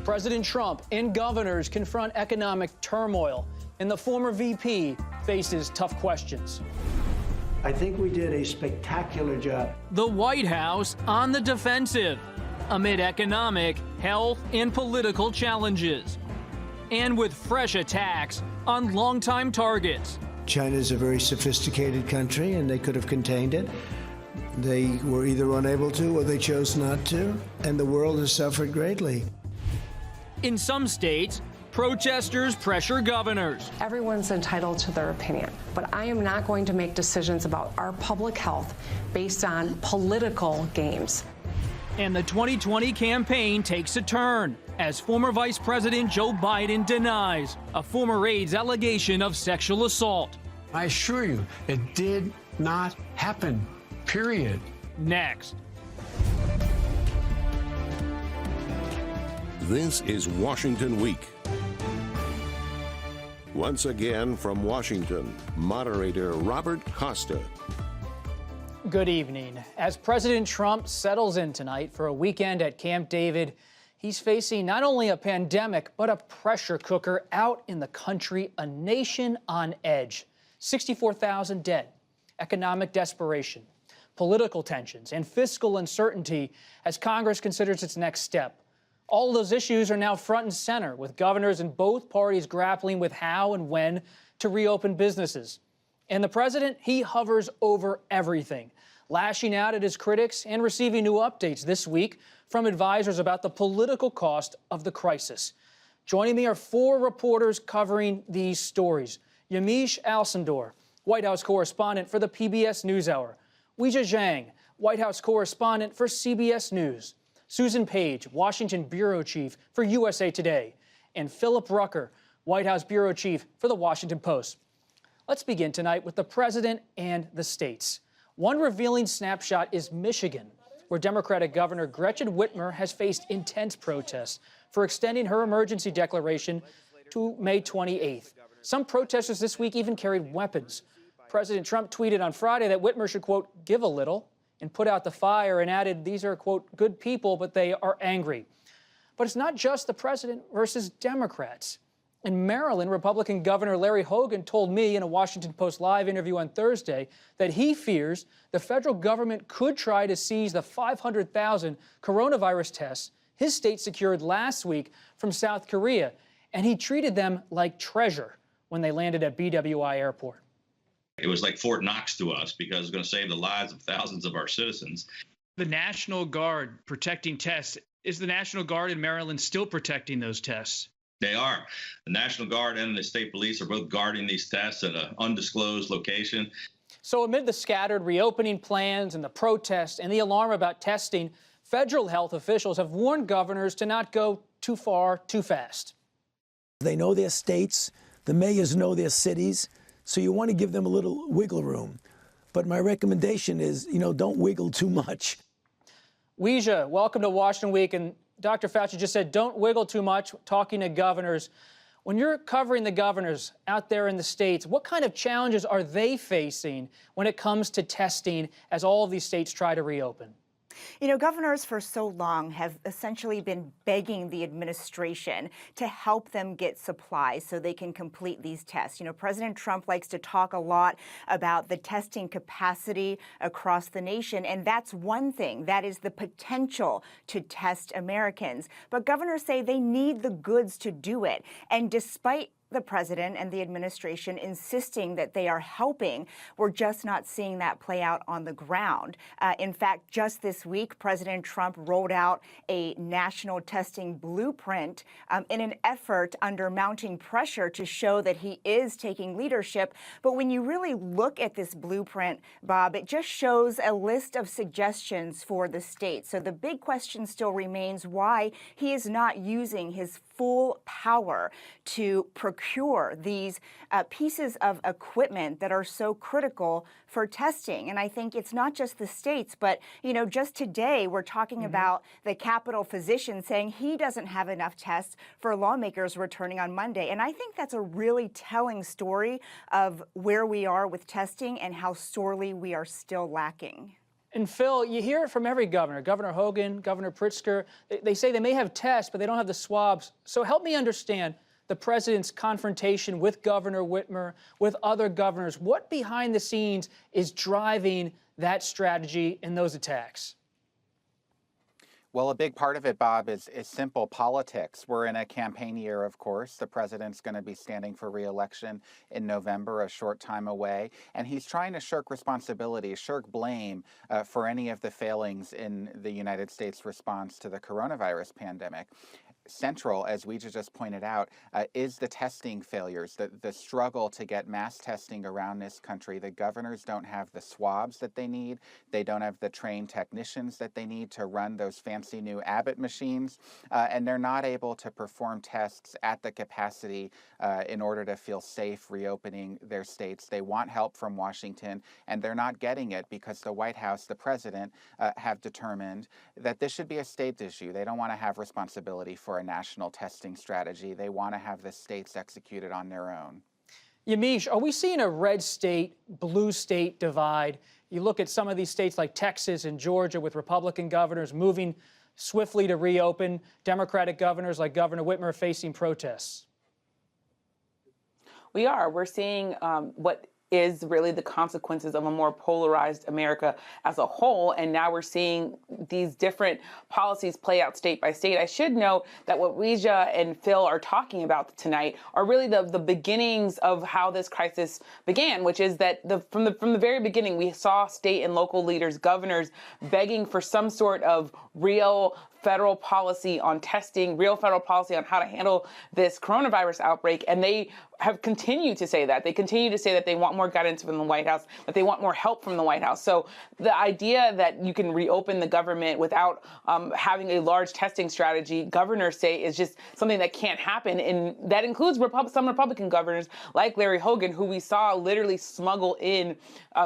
President Trump and governors confront economic turmoil, and the former VP faces tough questions. I think we did a spectacular job. The White House on the defensive amid economic, health, and political challenges, and with fresh attacks on longtime targets. China is a very sophisticated country, and they could have contained it. They were either unable to or they chose not to, and the world has suffered greatly. In some states, protesters pressure governors. Everyone's entitled to their opinion, but I am not going to make decisions about our public health based on political games. And the 2020 campaign takes a turn as former Vice President Joe Biden denies a former aide's allegation of sexual assault. I assure you, it did not happen, period. Next. This is Washington Week. Once again from Washington, moderator Robert Costa. Good evening. As President Trump settles in tonight for a weekend at Camp David, he's facing not only a pandemic, but a pressure cooker out in the country, a nation on edge. 64,000 dead, economic desperation, political tensions, and fiscal uncertainty as Congress considers its next step. All of those issues are now front and center, with governors in both parties grappling with how and when to reopen businesses. And the president, he hovers over everything, lashing out at his critics and receiving new updates this week from advisors about the political cost of the crisis. Joining me are four reporters covering these stories. Yamiche Alcindor, White House correspondent for the PBS NewsHour. Weijia Jiang, White House correspondent for CBS News. Susan Page, Washington bureau chief for USA Today. And Philip Rucker, White House bureau chief for the Washington Post. Let's begin tonight with the president and the states. One revealing snapshot is Michigan, where Democratic Governor Gretchen Whitmer has faced intense protests for extending her emergency declaration to May 28th. Some protesters this week even carried weapons. President Trump tweeted on Friday that Whitmer should, quote, give a little and put out the fire, and added these are, quote, good people, but they are angry. But it's not just the president versus Democrats. In Maryland, Republican Governor Larry Hogan told me in a Washington Post Live interview on Thursday that he fears the federal government could try to seize the 500,000 coronavirus tests his state secured last week from South Korea, and he treated them like treasure when they landed at BWI Airport. It was like Fort Knox to us because it was going to save the lives of thousands of our citizens. The National Guard protecting tests. Is the National Guard in Maryland still protecting those tests? They are. The National Guard and the state police are both guarding these tests at an undisclosed location. So amid the scattered reopening plans and the protests and the alarm about testing, federal health officials have warned governors to not go too far too fast. They know their states. The mayors know their cities. So you want to give them a little wiggle room. But my recommendation is, don't wiggle too much. Weijia, welcome to Washington Week. And Dr. Fauci just said, don't wiggle too much, talking to governors. When you're covering the governors out there in the states, what kind of challenges are they facing when it comes to testing as all of these states try to reopen? Governors for so long have essentially been begging the administration to help them get supplies so they can complete these tests. President Trump likes to talk a lot about the testing capacity across the nation, and that's one thing. That is the potential to test Americans. But governors say they need the goods to do it. And despite the president and the administration insisting that they are helping, we're just not seeing that play out on the ground. In fact, just this week, President Trump rolled out a national testing blueprint in an effort under mounting pressure to show that he is taking leadership. But when you really look at this blueprint, Bob, it just shows a list of suggestions for the states. So the big question still remains why he is not using his full power to procure these pieces of equipment that are so critical for testing. And I think it's not just the states, but, just today we're talking about the Capitol physician saying he doesn't have enough tests for lawmakers returning on Monday. And I think that's a really telling story of where we are with testing and how sorely we are still lacking. And Phil, you hear it from every governor, Governor Hogan, Governor Pritzker. They say they may have tests, but they don't have the swabs. So help me understand the president's confrontation with Governor Whitmer, with other governors. What behind the scenes is driving that strategy and those attacks? Well, a big part of it, Bob, is simple politics. We're in a campaign year, of course. The president's going to be standing for re-election in November, a short time away. And he's trying to shirk responsibility, shirk blame for any of the failings in the United States response to the coronavirus pandemic. Central, as Weijia just pointed out, is the testing failures, the struggle to get mass testing around this country. The governors don't have the swabs that they need. They don't have the trained technicians that they need to run those fancy new Abbott machines, and they're not able to perform tests at the capacity in order to feel safe reopening their states. They want help from Washington, and they're not getting it because the White House, the president, have determined that this should be a state issue. They don't want to have responsibility for a national testing strategy. They want to have the states executed on their own. Yamiche, are we seeing a red state, blue state divide? You look at some of these states like Texas and Georgia with Republican governors moving swiftly to reopen, Democratic governors like Governor Whitmer facing protests. We are. We're seeing what is really the consequences of a more polarized America as a whole. And now we're seeing these different policies play out state by state. I should note that what Weijia and Phil are talking about tonight are really the beginnings of how this crisis began, which is that from the very beginning, we saw state and local leaders, governors, begging for some sort of real federal policy on testing, real federal policy on how to handle this coronavirus outbreak. And they have continued to say that. They continue to say that they want more guidance from the White House, that they want more help from the White House. So the idea that you can reopen the government without having a large testing strategy, governors say, is just something that can't happen. And that includes some Republican governors like Larry Hogan, who we saw literally smuggle in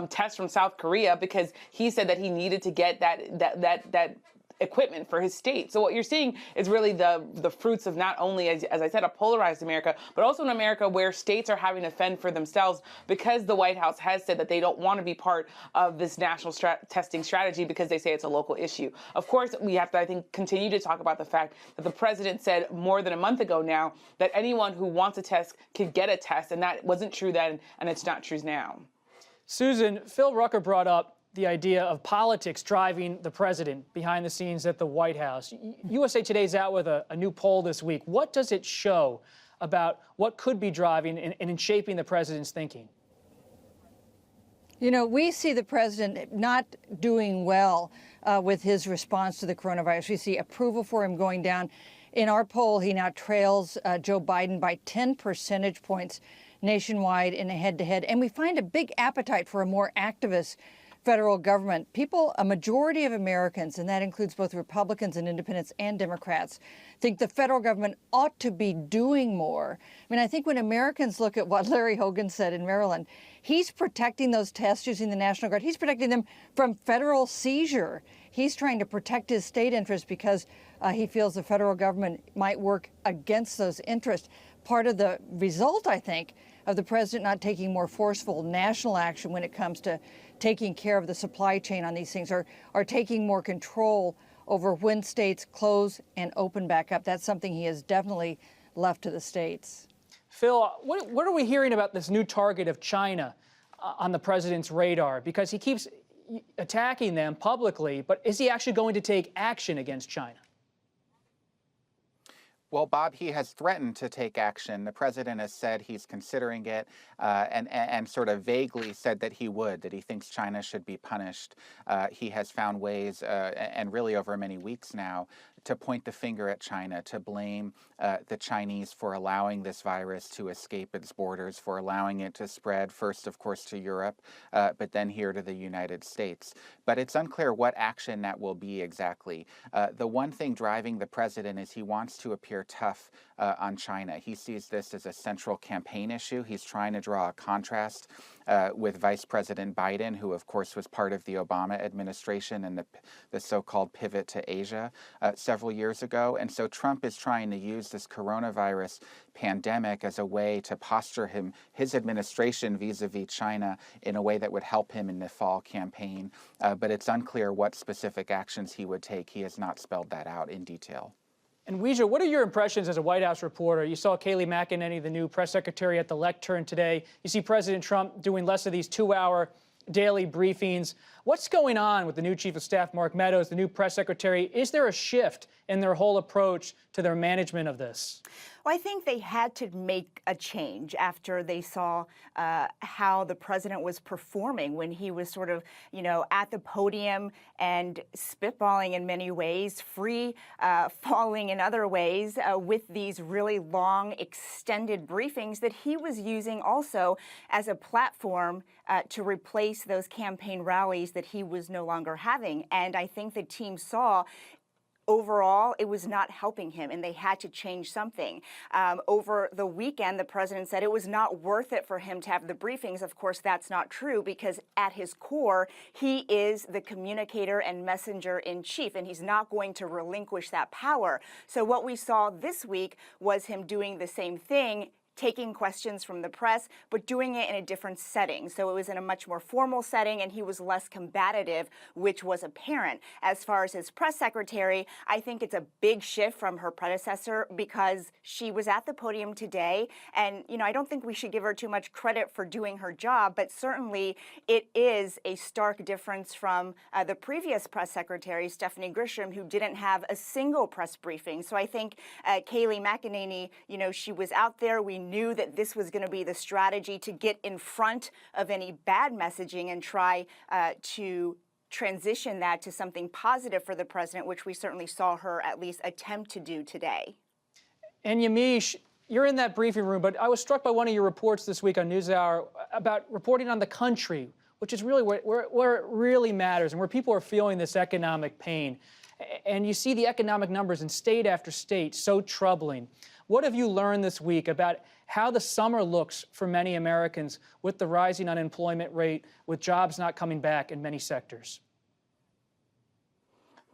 tests from South Korea because he said that he needed to get that equipment for his state. So what you're seeing is really the fruits of not only, as I said, a polarized America, but also an America where states are having to fend for themselves because the White House has said that they don't want to be part of this national testing strategy because they say it's a local issue. Of course, we have to, I think, continue to talk about the fact that the president said more than a month ago now that anyone who wants a test can get a test, and that wasn't true then, and it's not true now. Susan, Phil Rucker brought up the idea of politics driving the president behind the scenes at the White House. USA Today's out with a new poll this week. What does it show about what could be driving and in shaping the president's thinking? You know, we see the president not doing well with his response to the coronavirus. We see approval for him going down. In our poll, he now trails Joe Biden by 10 percentage points nationwide in a head-to-head. And we find a big appetite for a more activist federal government. A majority of Americans, and that includes both Republicans and independents and Democrats, think the federal government ought to be doing more. I mean, I think when Americans look at what Larry Hogan said in Maryland, he's protecting those tests using the National Guard. He's protecting them from federal seizure. He's trying to protect his state interests because he feels the federal government might work against those interests. Part of the result, I think, of the president not taking more forceful national action when it comes to taking care of the supply chain on these things, are taking more control over when states close and open back up. That's something he has definitely left to the states. Phil, what are we hearing about this new target of China on the president's radar? Because he keeps attacking them publicly, but is he actually going to take action against China? Well, Bob, he has threatened to take action. The president has said he's considering it and sort of vaguely said that he would, that he thinks China should be punished. He has found ways, and really over many weeks now, to point the finger at China, to blame the Chinese for allowing this virus to escape its borders, for allowing it to spread first, of course, to Europe, but then here to the United States. But it's unclear what action that will be exactly. The one thing driving the president is he wants to appear appear tough on China. He sees this as a central campaign issue. He's trying to draw a contrast with Vice President Biden, who of course was part of the Obama administration and the so-called pivot to Asia several years ago. And so Trump is trying to use this coronavirus pandemic as a way to posture his administration vis-a-vis China in a way that would help him in the fall campaign. But it's unclear what specific actions he would take. He has not spelled that out in detail. And Weijia, what are your impressions as a White House reporter? You saw Kayleigh McEnany, the new press secretary, at the lectern today. You see President Trump doing less of these 2-hour daily briefings. What's going on with the new Chief of Staff, Mark Meadows, the new press secretary? Is there a shift in their whole approach to their management of this? Well, I think they had to make a change after they saw how the president was performing when he was sort of, at the podium and spitballing in many ways, free falling in other ways, with these really long, extended briefings that he was using also as a platform to replace those campaign rallies that he was no longer having. And I think the team saw overall, it was not helping him, and they had to change something. Over the weekend, the president said it was not worth it for him to have the briefings. Of course, that's not true, because at his core, he is the communicator and messenger in chief, and he's not going to relinquish that power. So what we saw this week was him doing the same thing, taking questions from the press, but doing it in a different setting. So it was in a much more formal setting, and he was less combative, which was apparent. As far as his press secretary, I think it's a big shift from her predecessor, because she was at the podium today, and I don't think we should give her too much credit for doing her job, but certainly it is a stark difference from the previous press secretary, Stephanie Grisham, who didn't have a single press briefing. So I think Kayleigh McEnany, she was out there. We knew that this was going to be the strategy to get in front of any bad messaging and try to transition that to something positive for the president, which we certainly saw her at least attempt to do today. And Yamiche, you're in that briefing room, but I was struck by one of your reports this week on NewsHour about reporting on the country, which is really where it really matters and where people are feeling this economic pain. And you see the economic numbers in state after state so troubling. What have you learned this week about how the summer looks for many Americans with the rising unemployment rate, with jobs not coming back in many sectors?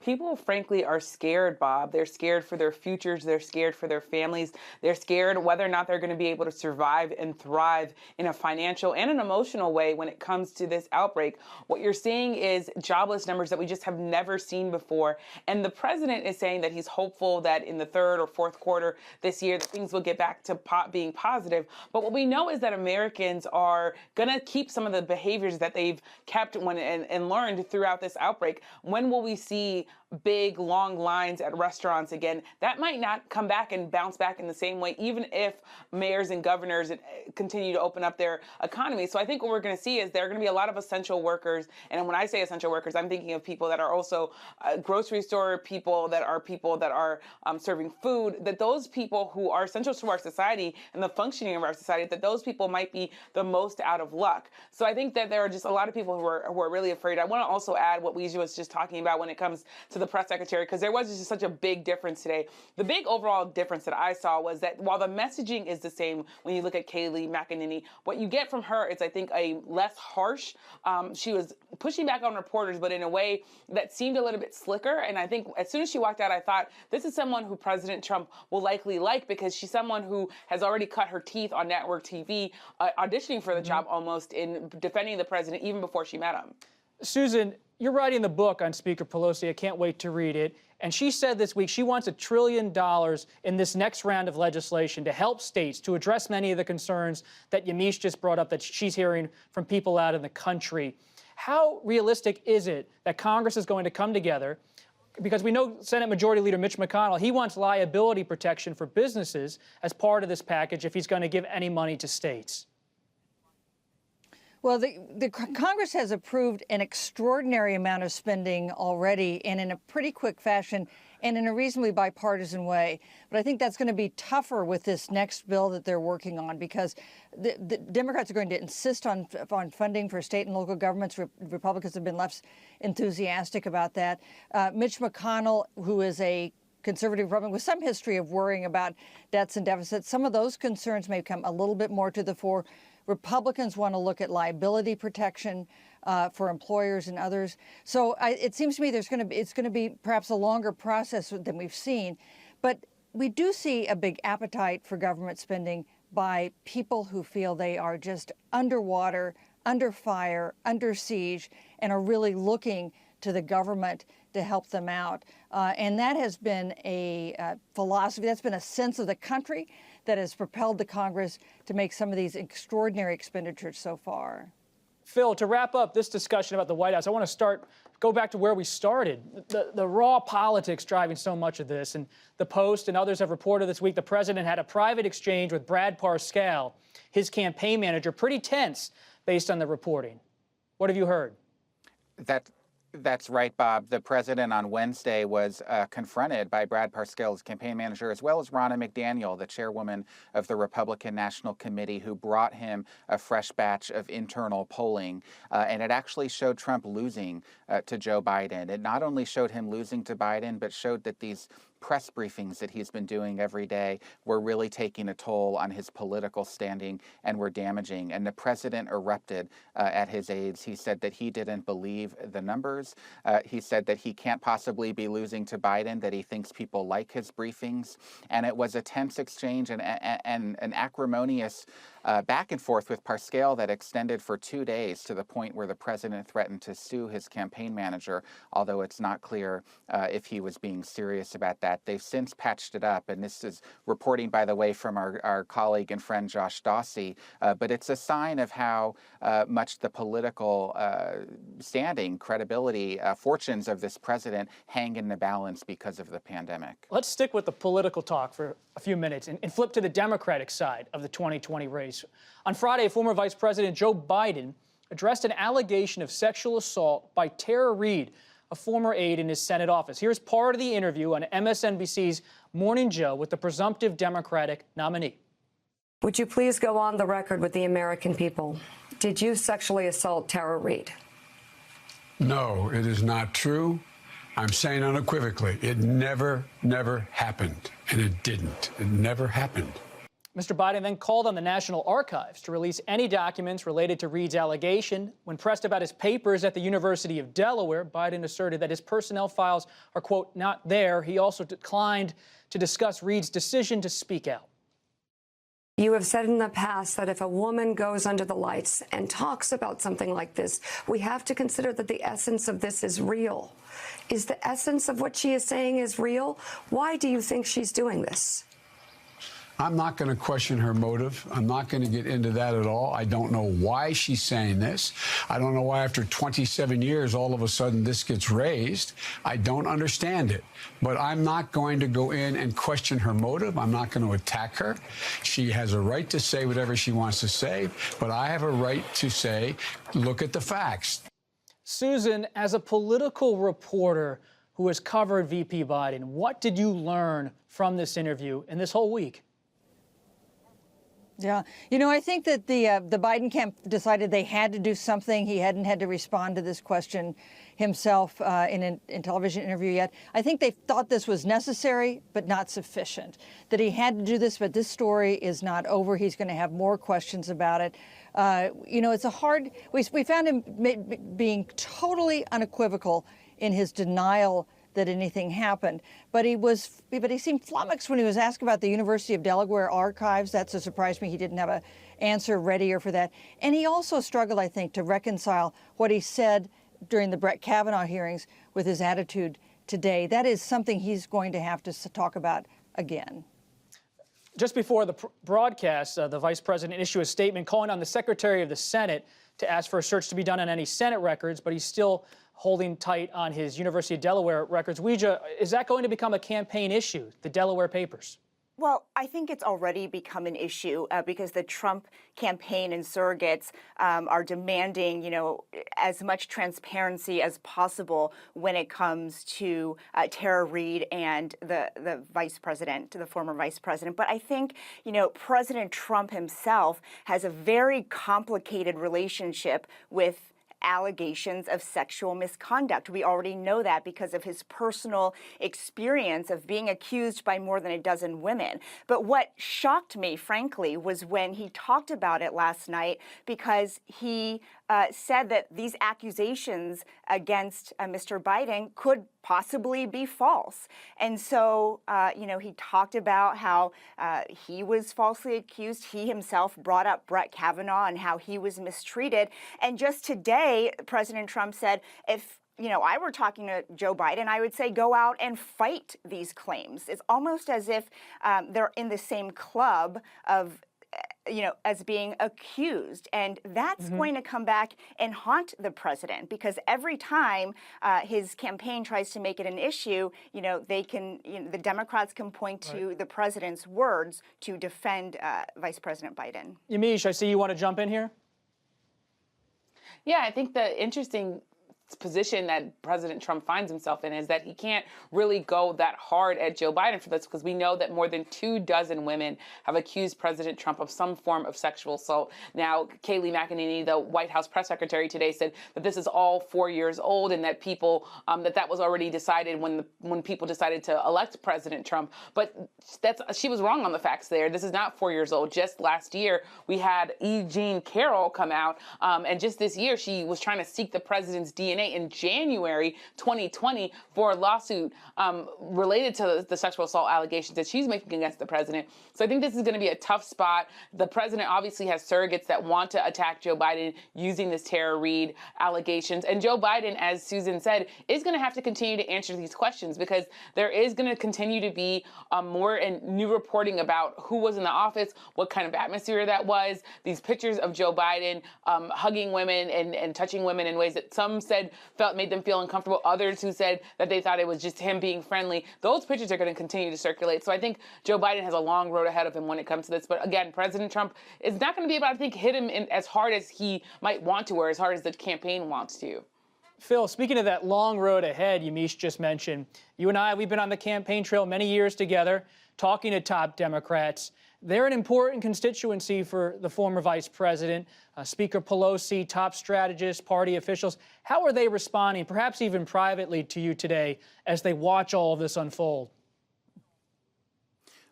People, frankly, are scared, Bob. They're scared for their futures. They're scared for their families. They're scared whether or not they're going to be able to survive and thrive in a financial and an emotional way when it comes to this outbreak. What you're seeing is jobless numbers that we just have never seen before. And the president is saying that he's hopeful that in the third or fourth quarter this year, that things will get back to being positive. But what we know is that Americans are going to keep some of the behaviors that they've kept and learned throughout this outbreak. When will we see big, long lines at restaurants again? That might not come back and bounce back in the same way, even if mayors and governors continue to open up their economy. So I think what we're going to see is there are going to be a lot of essential workers. And when I say essential workers, I'm thinking of people that are also grocery store people that are serving food, that those people who are essential to our society and the functioning of our society, that those people might be the most out of luck. So I think that there are just a lot of people who are really afraid. I want to also add what Weijia was just talking about when it comes to the press secretary, because there was just such a big difference today. The big overall difference that I saw was that while the messaging is the same when you look at Kayleigh McEnany, what you get from her is, I think, a less harsh. She was pushing back on reporters, but in a way that seemed a little bit slicker. And I think as soon as she walked out, I thought, this is someone who President Trump will likely like, because she's someone who has already cut her teeth on network TV, auditioning for the job almost, in defending the president even before she met him. Susan, you're writing the book on Speaker Pelosi. I can't wait to read it. And she said this week she wants $1 trillion in this next round of legislation to help states to address many of the concerns that Yamiche just brought up that she's hearing from people out in the country. How realistic is it that Congress is going to come together? Because we know Senate Majority Leader Mitch McConnell, he wants liability protection for businesses as part of this package if he's going to give any money to states. Well, the Congress has approved an extraordinary amount of spending already, and in a pretty quick fashion and in a reasonably bipartisan way. But I think that's going to be tougher with this next bill that they're working on, because the Democrats are going to insist on funding for state and local governments. Republicans have been less enthusiastic about that. Mitch McConnell, who is a conservative Republican with some history of worrying about debts and deficits. Some of those concerns may come a little bit more to the fore. Republicans want to look at liability protection for employers and others. So it seems to me it's going to be perhaps a longer process than we've seen. But we do see a big appetite for government spending by people who feel they are just underwater, under fire, under siege, and are really looking to the government to help them out. And that has been a philosophy, that's been a sense of the country that has propelled the Congress to make some of these extraordinary expenditures so far. Phil, to wrap up this discussion about the White House, I want to go back to where we started. The raw politics driving so much of this. And the Post and others have reported this week the president had a private exchange with Brad Parscale, his campaign manager, pretty tense based on the reporting. What have you heard? That's right, Bob. The president on Wednesday was confronted by Brad Parscale's campaign manager, as well as Ronna McDaniel, the chairwoman of the Republican National Committee, who brought him a fresh batch of internal polling. And it actually showed Trump losing to Joe Biden. It not only showed him losing to Biden, but showed that these press briefings that he's been doing every day were really taking a toll on his political standing and were damaging. And the president erupted at his aides. He said that he didn't believe the numbers. He said that he can't possibly be losing to Biden, that he thinks people like his briefings. And it was a tense exchange and an acrimonious back and forth with Parscale that extended for 2 days, to the point where the president threatened to sue his campaign manager, although it's not clear if he was being serious about that. They've since patched it up, and this is reporting, by the way, from our colleague and friend Josh Dawsey, but it's a sign of how much the political standing, credibility, fortunes of this president hang in the balance because of the pandemic. Let's stick with the political talk for a few minutes and flip to the Democratic side of the 2020 race. On Friday, former Vice President Joe Biden addressed an allegation of sexual assault by Tara Reade, a former aide in his Senate office. Here's part of the interview on MSNBC's Morning Joe with the presumptive Democratic nominee. Would you please go on the record with the American people? Did you sexually assault Tara Reade? No, it is not true. I'm saying unequivocally, it never happened. And it didn't. It never happened. Mr. Biden then called on the National Archives to release any documents related to Reade's allegation. When pressed about his papers at the University of Delaware, Biden asserted that his personnel files are, quote, not there. He also declined to discuss Reade's decision to speak out. You have said in the past that if a woman goes under the lights and talks about something like this, we have to consider that the essence of this is real. Is the essence of what she is saying is real? Why do you think she's doing this? I'm not going to question her motive. I'm not going to get into that at all. I don't know why she's saying this. I don't know why after 27 years, all of a sudden this gets raised. I don't understand it. But I'm not going to go in and question her motive. I'm not going to attack her. She has a right to say whatever she wants to say. But I have a right to say, look at the facts. Susan, as a political reporter who has covered VP Biden, what did you learn from this interview and this whole week? Yeah. You know, I think that the Biden camp decided they had to do something. He hadn't had to respond to this question himself in a television interview yet. I think they thought this was necessary, but not sufficient, that he had to do this. But this story is not over. He's going to have more questions about it. You know, it's a hard we found him being totally unequivocal in his denial that anything happened. But he seemed flummoxed when he was asked about the University of Delaware archives. That's a surprise to me. He didn't have an answer readier for that. And he also struggled, I think, to reconcile what he said during the Brett Kavanaugh hearings with his attitude today. That is something he's going to have to talk about again. Just before the broadcast, the vice president issued a statement calling on the Secretary of the Senate to ask for a search to be done on any Senate records, but he's still holding tight on his University of Delaware records. Weijia, is that going to become a campaign issue, the Delaware papers? Well, I think it's already become an issue because the Trump campaign and surrogates are demanding, as much transparency as possible when it comes to Tara Reade and the vice president, the former vice president. But I think, President Trump himself has a very complicated relationship with allegations of sexual misconduct. We already know that because of his personal experience of being accused by more than a dozen women. But what shocked me, frankly, was when he talked about it last night, because he said that these accusations against Mr. Biden could possibly be false. And so, he talked about how he was falsely accused. He himself brought up Brett Kavanaugh and how he was mistreated. And just today, President Trump said, if I were talking to Joe Biden, I would say go out and fight these claims. It's almost as if they're in the same club of as being accused. And that's going to come back and haunt the president, because every time his campaign tries to make it an issue, the Democrats can point to the president's words to defend Vice President Biden. Yamiche, I see you want to jump in here. Yeah, I think the interesting position that President Trump finds himself in is that he can't really go that hard at Joe Biden for this, because we know that more than 24 women have accused President Trump of some form of sexual assault. Now, Kayleigh McEnany, the White House press secretary today, said that this is all 4 years old, and that people that was already decided when people decided to elect President Trump. But she was wrong on the facts there. This is not 4 years old. Just last year, we had E. Jean Carroll come out, and just this year, she was trying to seek the president's DNA in January 2020 for a lawsuit related to the sexual assault allegations that she's making against the president. So I think this is going to be a tough spot. The president obviously has surrogates that want to attack Joe Biden using this Tara Reade allegations. And Joe Biden, as Susan said, is going to have to continue to answer these questions, because there is going to continue to be more and new reporting about who was in the office, what kind of atmosphere that was, these pictures of Joe Biden hugging women and touching women in ways that some said made them feel uncomfortable, others who said that they thought it was just him being friendly. Those pictures are going to continue to circulate. So I think Joe Biden has a long road ahead of him when it comes to this. But again, President Trump is not going to be able to, I think, hit him as hard as he might want to, or as hard as the campaign wants to. Phil, speaking of that long road ahead Yamiche just mentioned, you and I, we've been on the campaign trail many years together, talking to top Democrats. They're an important constituency for the former vice president, Speaker Pelosi, top strategists, party officials. How are they responding, perhaps even privately, to you today as they watch all of this unfold?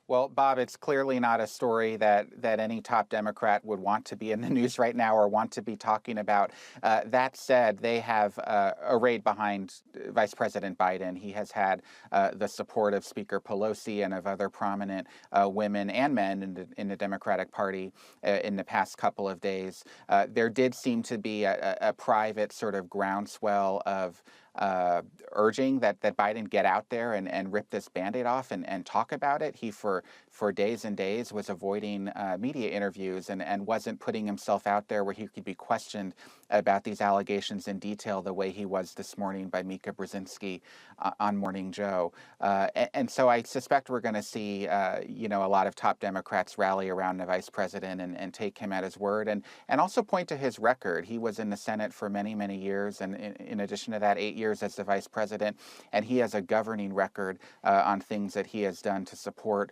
Well, Bob, it's clearly not a story that any top Democrat would want to be in the news right now or want to be talking about. That said, they have arrayed behind Vice President Biden. He has had the support of Speaker Pelosi and of other prominent women and men in the Democratic Party in the past couple of days. There did seem to be a private sort of groundswell of urging that Biden get out there and rip this Band-Aid off and talk about it. He, for days and days, was avoiding media interviews and wasn't putting himself out there where he could be questioned about these allegations in detail the way he was this morning by Mika Brzezinski on Morning Joe. And so I suspect we're going to see, a lot of top Democrats rally around the vice president and take him at his word and also point to his record. He was in the Senate for many, many years, and in addition to that, 8 years as the vice president, and he has a governing record on things that he has done to support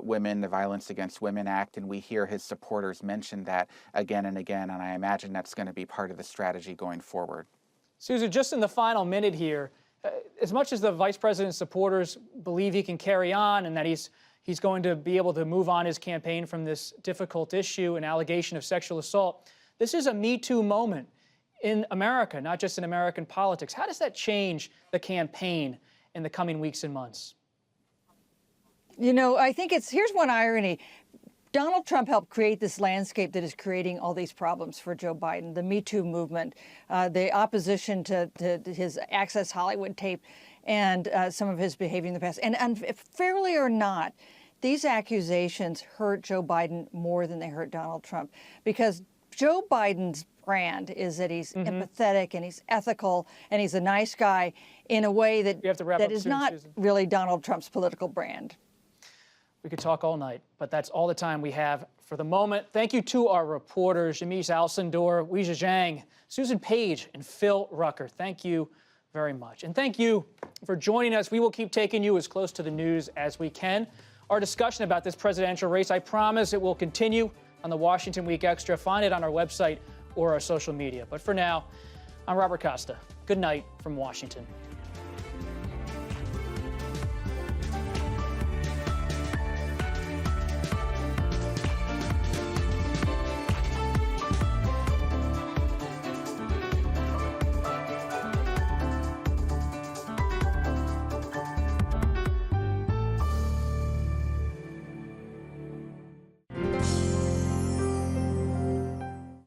women, the Violence Against Women Act, and we hear his supporters mention that again and again, and I imagine that's going to be part of the strategy going forward. Susan, just in the final minute here, as much as the vice president's supporters believe he can carry on and that he's going to be able to move on his campaign from this difficult issue, an allegation of sexual assault, this is a Me Too moment in America, not just in American politics. How does that change the campaign in the coming weeks and months? I think here's one irony. Donald Trump helped create this landscape that is creating all these problems for Joe Biden, the Me Too movement, the opposition to his Access Hollywood tape, and some of his behavior in the past. And fairly or not, these accusations hurt Joe Biden more than they hurt Donald Trump, because Joe Biden's brand is that he's empathetic and he's ethical and he's a nice guy in a way that is not really Donald Trump's political brand. We could talk all night, but that's all the time we have for the moment. Thank you to our reporters, Yamiche Alcindor, Weijia Jiang, Susan Page, and Phil Rucker. Thank you very much. And thank you for joining us. We will keep taking you as close to the news as we can. Our discussion about this presidential race, I promise it will continue on the Washington Week Extra. Find it on our website or our social media. But for now, I'm Robert Costa. Good night from Washington.